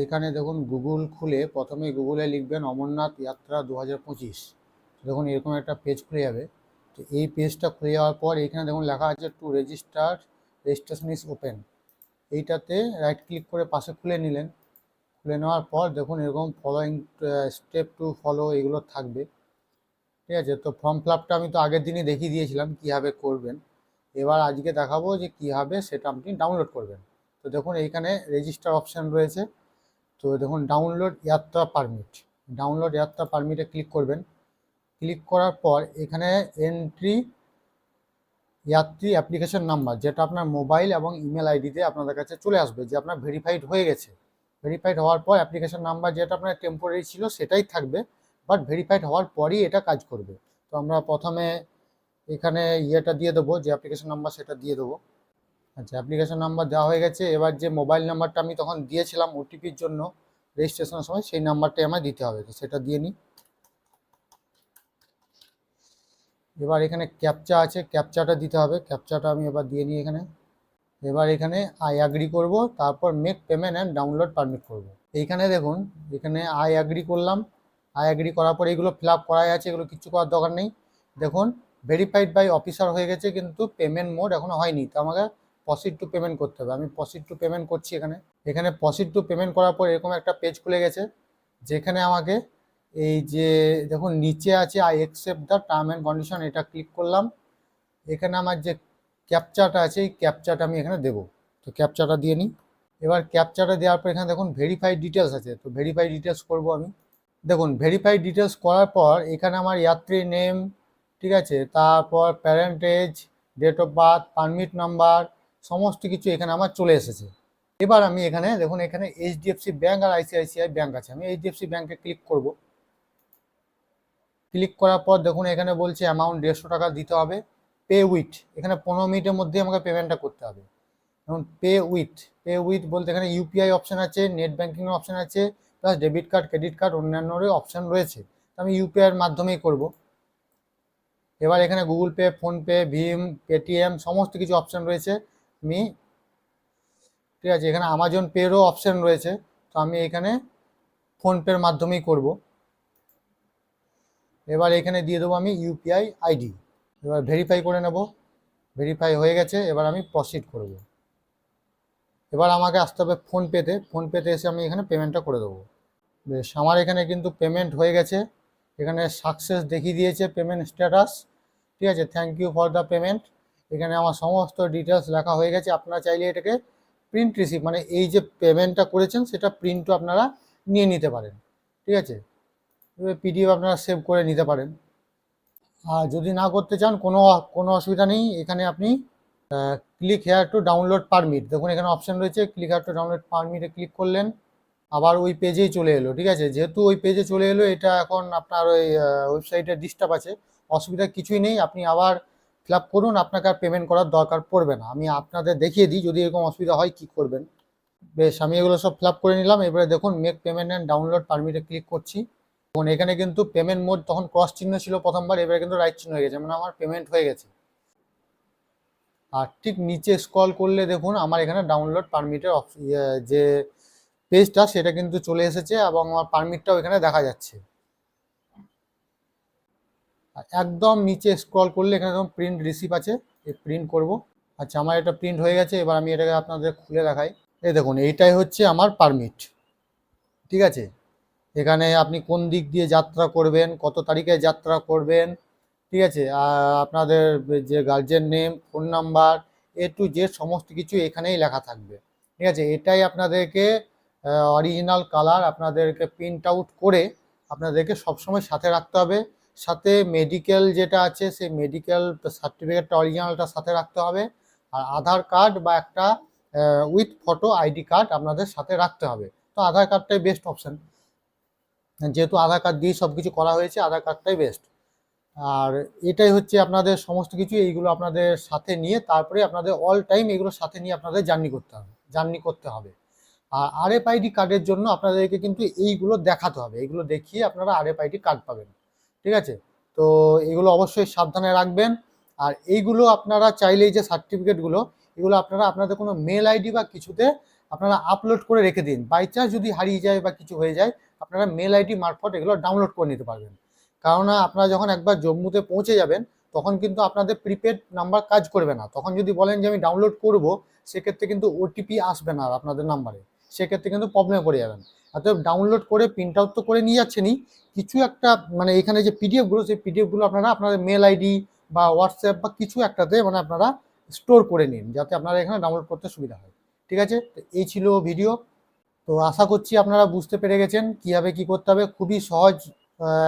এখানে দেখুন গুগল খুলে প্রথমে গুগলে লিখবেন অমরনাথ যাত্রা 2025। দেখুন এরকম একটা পেজ খুলে যাবে। তো এই পেজটা খুলে যাওয়ার পর এখানে দেখুন লেখা আছে to register, registration is open. এইটাতে রাইট ক্লিক করে পাশে খুলে নিলেন। খুলে নেওয়ার পর দেখুন এরকম ফলোয়িং স্টেপ টু ফলো এগুলো থাকবে। ঠিক আছে, তো ফর্ম ফিল আপটা আমি তো আগের দিনই দেখিয়ে দিয়েছিলাম কীভাবে করবেন। এবার আজকে দেখাবো যে কীভাবে সেটা আপনি ডাউনলোড করবেন। তো দেখুন এইখানে রেজিস্টার অপশান রয়েছে। তো দেখুন ডাউনলোড যাত্রা পারমিট, ডাউনলোড যাত্রা পারমিটে ক্লিক করবেন। ক্লিক করার পর এখানে এন্ট্রি যাত্রী অ্যাপ্লিকেশন নাম্বার, যেটা আপনার মোবাইল এবং ইমেল আইডিতে আপনাদের কাছে চলে আসবে যে আপনার ভেরিফাইড হয়ে গেছে। ভেরিফাইড হওয়ার পর অ্যাপ্লিকেশন নাম্বার যেটা আপনার টেম্পোরারি ছিল সেটাই থাকবে, বাট ভেরিফাইড হওয়ার পরই এটা কাজ করবে। তো আমরা প্রথমে এখানে ইয়েটা দিয়ে দেবো, যে অ্যাপ্লিকেশন নাম্বার সেটা দিয়ে দেবো। আচ্ছা, অ্যাপ্লিকেশন নাম্বার দেওয়া হয়ে গেছে। এবার যে মোবাইল নাম্বারটা আমি তখন দিয়েছিলাম ওটিপির জন্য রেজিস্ট্রেশনের সময়, সেই নাম্বারটাই আমায় দিতে হবে। তো সেটা দিয়ে নিই। এবার এখানে ক্যাপচা আছে, ক্যাপচাটা দিতে হবে। ক্যাপচাটা আমি এবার দিয়ে নিই এখানে। এবার এখানে আই অ্যাগ্রি করব, তারপর make payment and download permit করব। এইখানে দেখুন এখানে আই অ্যাগ্রি করলাম। আই অ্যাগ্রি করার পর এগুলো ফিল আপ করাই আছে, এগুলো কিছু করার দরকার নেই। দেখুন ভেরিফাইড বাই অফিসার হয়ে গেছে, কিন্তু পেমেন্ট মোড এখনো হয়নি। তো আমাকে প্রসিড টু পেমেন্ট করতে হবে। আমি প্রসিড টু পেমেন্ট করছি এখানে। এখানে প্রসিড টু পেমেন্ট করার পর এরকম একটা পেজ খুলে গেছে, যেখানে আমাকে এই যে দেখুন নিচে আছে I accept the term and condition, এটা ক্লিক করলাম। এখানে আমার যে ক্যাপচাটা আছে এই ক্যাপচাটা আমি এখানে দেবো। তো ক্যাপচাটা দিয়ে নিই। এবার ক্যাপচাটা দেওয়ার পর এখানে দেখুন ভেরিফাইড ডিটেলস আছে, তো ভেরিফাইড ডিটেলস করব আমি। দেখুন ভেরিফাইড ডিটেলস করার পর এখানে আমার যাত্রী নেম, ঠিক আছে, তারপর parentage, date of birth, permit number, সমস্ত কিছু এখানে আমার চলে এসেছে। এবার আমি এখানে দেখুন এখানে এইচডিএফসি ব্যাঙ্ক আর আইসিআইসিআই ব্যাঙ্ক আছে, আমি এইচডিএফসি ব্যাঙ্কে ক্লিক করব। ক্লিক করার পর দেখুন এখানে বলছে অ্যামাউন্ট 150 টাকা দিতে হবে। পে উইথ, এখানে 15 মিনিটের মধ্যে আমাকে পেমেন্টটা করতে হবে। যেমন পে উইথ বলতে এখানে ইউপিআই অপশান আছে, নেট ব্যাঙ্কিংয়ের অপশান আছে, plus debit card, credit card, অন্যান্যরও অপশান রয়েছে। আমি ইউপিআইয়ের মাধ্যমেই করব। এবার এখানে গুগল পে, ফোনপে, ভীম, পেটিএম সমস্ত কিছু অপশান রয়েছে। আমি ঠিক আছে, এখানে আমাজন পেরও অপশান রয়েছে। তো আমি এখানে ফোনপের মাধ্যমেই করব। এবার এখানে দিয়ে দেবো আমি ইউপিআই আইডি। এবার ভেরিফাই করে নেব। ভেরিফাই হয়ে গেছে, এবার আমি প্রসিড করব। এবার আমাকে আসতে হবে ফোনপেতে। ফোনপেতে এসে আমি এখানে পেমেন্টটা করে দেবো। বেশ, আমার এখানে কিন্তু পেমেন্ট হয়ে গেছে। এখানে সাকসেস দেখিয়ে দিয়েছে পেমেন্ট স্ট্যাটাস। ঠিক আছে, thank you for the payment. এখানে আমার সমস্ত ডিটেলস লেখা হয়ে গেছে। আপনারা চাইলে এটাকে প্রিন্ট রিসিভ, মানে এই যে পেমেন্টটা করেছেন সেটা প্রিন্টও আপনারা নিয়ে নিতে পারেন। ঠিক আছে, পিডিএফ আপনারা সেভ করে নিতে পারেন। আর যদি না করতে চান কোনো কোনো অসুবিধা নেই। এখানে আপনি click here to download permit, দেখুন এখানে অপশান রয়েছে, ক্লিক হেয়ার টু ডাউনলোড পারমিটে ক্লিক করলেন, আবার ওই পেজেই চলে এলো। ঠিক আছে, যেহেতু ওই পেজে চলে এলো, এটা এখন আপনার ওই ওয়েবসাইটে ডিস্টার্ব আছে। অসুবিধা কিছুই নেই, আপনি আবার ফিল আপ করুন, আপনাকে আর পেমেন্ট করার দরকার পড়বে না। আমি আপনাদের দেখিয়ে দিই যদি এরকম অসুবিধা হয় কি করবেন। বেশ, আমি এগুলো সব ফিল আপ করে নিলাম। এবারে দেখুন মেক পেমেন্ট অ্যান্ড ডাউনলোড পারমিটে ক্লিক করছি। এবং এখানে কিন্তু পেমেন্ট মোড তখন ক্রস চিহ্ন ছিল প্রথমবার, এবারে কিন্তু রাইট চিহ্ন হয়ে গেছে, মানে আমার পেমেন্ট হয়ে গেছে। আর ঠিক নিচে স্ক্রল করলে দেখুন আমার এখানে ডাউনলোড পারমিটের যে পেজটা সেটা কিন্তু চলে এসেছে, এবং আমার পারমিটটাও এখানে দেখা যাচ্ছে। আর একদম নিচে স্ক্রল করলে এখানে দেখুন প্রিন্ট রিসিপ্ট আছে, এই প্রিন্ট করব। আচ্ছা, আমার এটা প্রিন্ট হয়ে গেছে। এবার আমি এটাকে আপনাদের খুলে দেখাই। এই দেখুন এইটাই হচ্ছে আমার পারমিট। ঠিক আছে, এখানে আপনি কোন দিক দিয়ে যাত্রা করবেন, কত তারিখে যাত্রা করবেন, ঠিক আছে, আপনাদের যে guardian name, phone number, A to Z সমস্ত কিছু এখানেই লেখা থাকবে। ঠিক আছে, এটাই আপনাদেরকে অরিজিনাল কালার আপনাদেরকে প্রিন্ট আউট করে আপনাদেরকে সবসময় সাথে রাখতে হবে। সাথে মেডিকেল যেটা আছে সেই মেডিকেল সার্টিফিকেটটা অরিজিনালটা সাথে রাখতে হবে। আর আধার কার্ড বা একটা উইথ ফটো আইডি কার্ড আপনাদের সাথে রাখতে হবে। তো আধার কার্ডটাই বেস্ট অপশান, যেহেতু আধার কার্ড দিয়ে সব কিছু করা হয়েছে, আধার কার্ডটাই বেস্ট। আর এটাই হচ্ছে আপনাদের সমস্ত কিছু। এইগুলো আপনাদের সাথে নিয়ে তারপরে আপনাদের অল টাইম এগুলো সাথে নিয়ে আপনাদের জার্নি করতে হবে। আর আরএফআইডি কার্ডের জন্য আপনাদেরকে কিন্তু এইগুলো দেখাতে হবে, এইগুলো দেখিয়ে আপনারা আরএফআইডি কার্ড পাবেন। ঠিক আছে, তো এগুলো অবশ্যই সাবধানে রাখবেন। আর এইগুলো আপনারা চাইলেই যে সার্টিফিকেটগুলো, এগুলো আপনারা আপনাদের কোনো মেল আইডি বা কিছুতে আপনারা আপলোড করে রেখে দিন। বাই চান্স যদি হারিয়ে যায় বা কিছু হয়ে যায়, আপনারা মেল আইডি মারফত এগুলো ডাউনলোড করে নিতে পারবেন। কেননা আপনারা যখন একবার জম্মুতে পৌঁছে যাবেন, তখন কিন্তু আপনাদের প্রিপেড নাম্বার কাজ করবে না। তখন যদি বলেন যে আমি ডাউনলোড করব, সেক্ষেত্রে কিন্তু ওটিপি আসবে না আর আপনাদের নাম্বারে, সেক্ষেত্রে কিন্তু প্রবলেমে পড়ে যাবেন। অতএব ডাউনলোড করে প্রিন্ট আউট তো করে নিয়ে যাচ্ছেনই, কিছু একটা মানে এখানে যে পিডিএফগুলো, সেই পিডিএফগুলো আপনারা আপনাদের মেল আইডি বা হোয়াটসঅ্যাপ বা কিছু একটাতে মানে আপনারা স্টোর করে নিন, যাতে আপনারা এখানে ডাউনলোড করতে সুবিধা হয়। ঠিক আছে, তো এই ছিল ভিডিও। তো আশা করছি আপনারা বুঝতে পেরে গেছেন কীভাবে কী করতে হবে। খুবই সহজ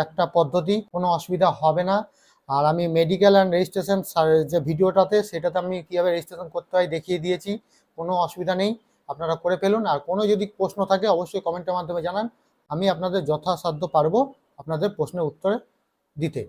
একটা পদ্ধতি, কোনো অসুবিধা হবে না। আর আমি মেডিকেল অ্যান্ড রেজিস্ট্রেশন যে ভিডিওটাতে, সেটাতে আমি কীভাবে রেজিস্ট্রেশন করতে হয় দেখিয়ে দিয়েছি, কোনো অসুবিধা নেই, আপনারা করে ফেলুন। আর কোনো যদি প্রশ্ন থাকে অবশ্যই কমেন্টের মাধ্যমে জানান, আমি আপনাদের যথাসাধ্য পারবো আপনাদের প্রশ্নের উত্তরে দিতে।